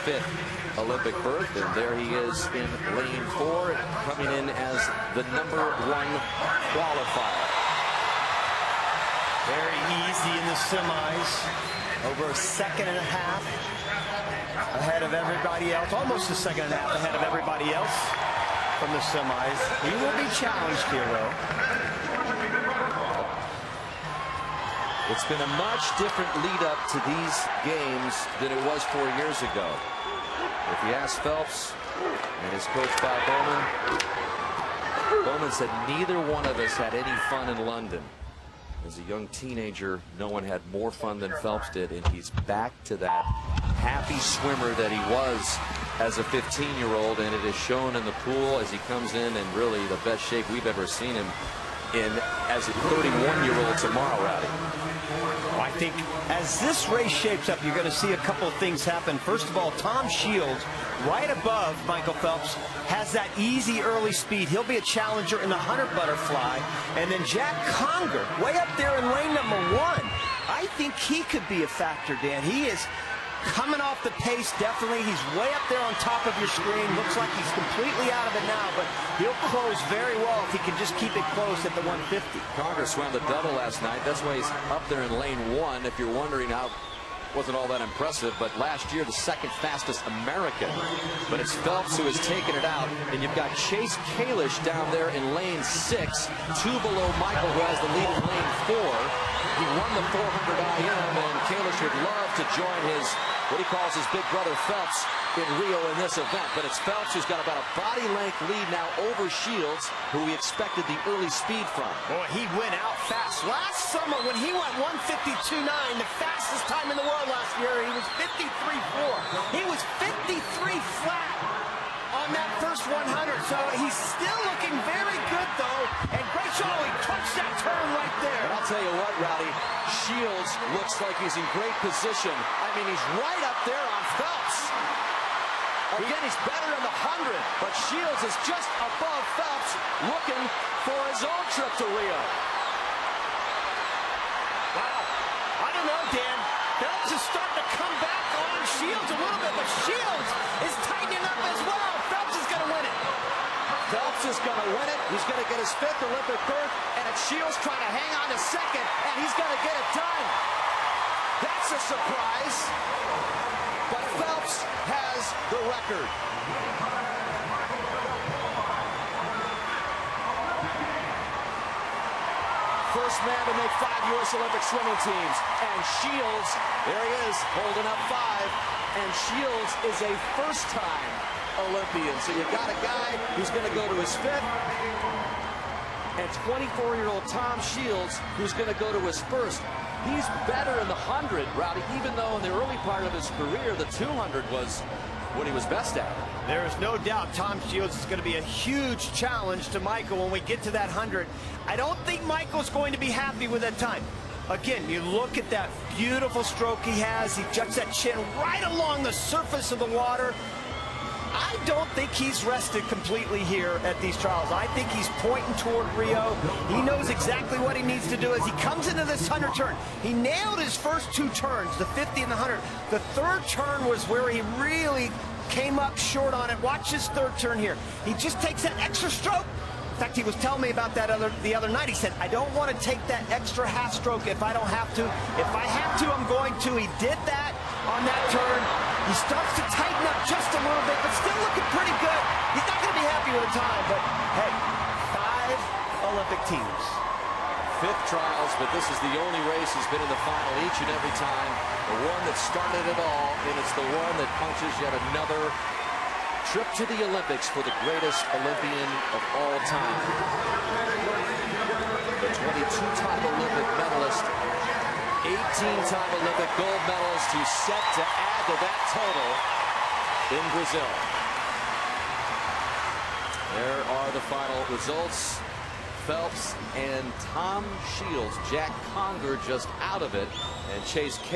fifth Olympic berth, and there he is in lane 4, coming in as the #1 qualifier. Very easy in the semis, over a second and a half ahead of everybody else, almost a second and a half ahead of everybody else from the semis. He will be challenged here, though. It's been a much different lead up to these games than it was 4 years ago. If you ask Phelps and his coach Bob Bowman said neither one of us had any fun in London. As a young teenager, no one had more fun than Phelps did, and he's back to that happy swimmer that he was as a 15-year-old, and it is shown in the pool as he comes in really the best shape we've ever seen him in as a 31-year-old tomorrow, Rowdy. Well, I think as this race shapes up, you're going to see a couple of things happen. First of all, Tom Shields, right above Michael Phelps, has that easy early speed. He'll be a challenger in the 100 butterfly. And then Jack Conger, way up there in lane #1. I think he could be a factor, Dan. He is coming off the pace, definitely. He's way up there on top of your screen. Looks like he's completely out of it now, but he'll close very well if he can just keep it close at the 150. Conger swam the double last night. That's why he's up there in lane 1. If you're wondering how, wasn't all that impressive, but last year the second fastest American. But it's Phelps who has taken it out, and you've got Chase Kalish down there in lane 6, 2 below Michael, who has the lead in lane 4. He won the 400 IM, and Kalish would love to join his, what he calls his big brother Phelps, in Rio in this event. But it's Phelps who's got about a body length lead now over Shields, who we expected the early speed from. Boy, he went out fast. Last summer when he went 152.9, the fastest time in the world last year, he was 53.4. He was 53 flat on that first 100. So he's still looking very good, though. And great shot, he touched that turn right there. But I'll tell you what, Rowdy, Shields looks like he's in great position. I mean, he's right up there on Phelps. Again, he's better in the 100, but Shields is just above Phelps, looking for his own trip to Rio. Wow. I don't know, Dan. Phelps is starting to come back on Shields a little bit, but Shields is tightening up as well. Phelps is going to win it. Phelps is going to win it. He's going to get his 5th Olympic berth, and it's Shields trying to hang on to 2nd, and he's going to get it done. That's a surprise. But Phelps has the record. First man to make 5 U.S. Olympic swimming teams. And Shields, there he is, holding up 5. And Shields is a first-time Olympian. So you've got a guy who's going to go to his 5th. And 24-year-old Tom Shields, who's going to go to his 1st. He's better in the 100, Rowdy, even though in the early part of his career, the 200 was what he was best at. There is no doubt Tom Shields is going to be a huge challenge to Michael when we get to that 100. I don't think Michael's going to be happy with that time. Again, you look at that beautiful stroke he has. He juts that chin right along the surface of the water. I don't think he's rested completely here at these trials. I think he's pointing toward Rio. He knows exactly what he needs to do as he comes into this 100 turn. He nailed his first 2 turns, the 50 and the 100. The 3rd turn was where he really came up short on it. Watch his 3rd turn here. He just takes that extra stroke. In fact, he was telling me about that the other night. He said, I don't want to take that extra half stroke if I don't have to. If I have to, I'm going to. He did that on that turn. He starts to tighten up just a little bit, but still looking pretty good. He's not going to be happy with the time, but hey, 5 Olympic teams. 5th trials, but this is the only race he's been in the final each and every time. The one that started it all, and it's the one that punches yet another trip to the Olympics for the greatest Olympian of all time. The 22-time Olympic medalist, 18-time Olympic gold medalist, who's set to add to that total in Brazil. There are the final results. Phelps and Tom Shields. Jack Conger just out of it, and Chase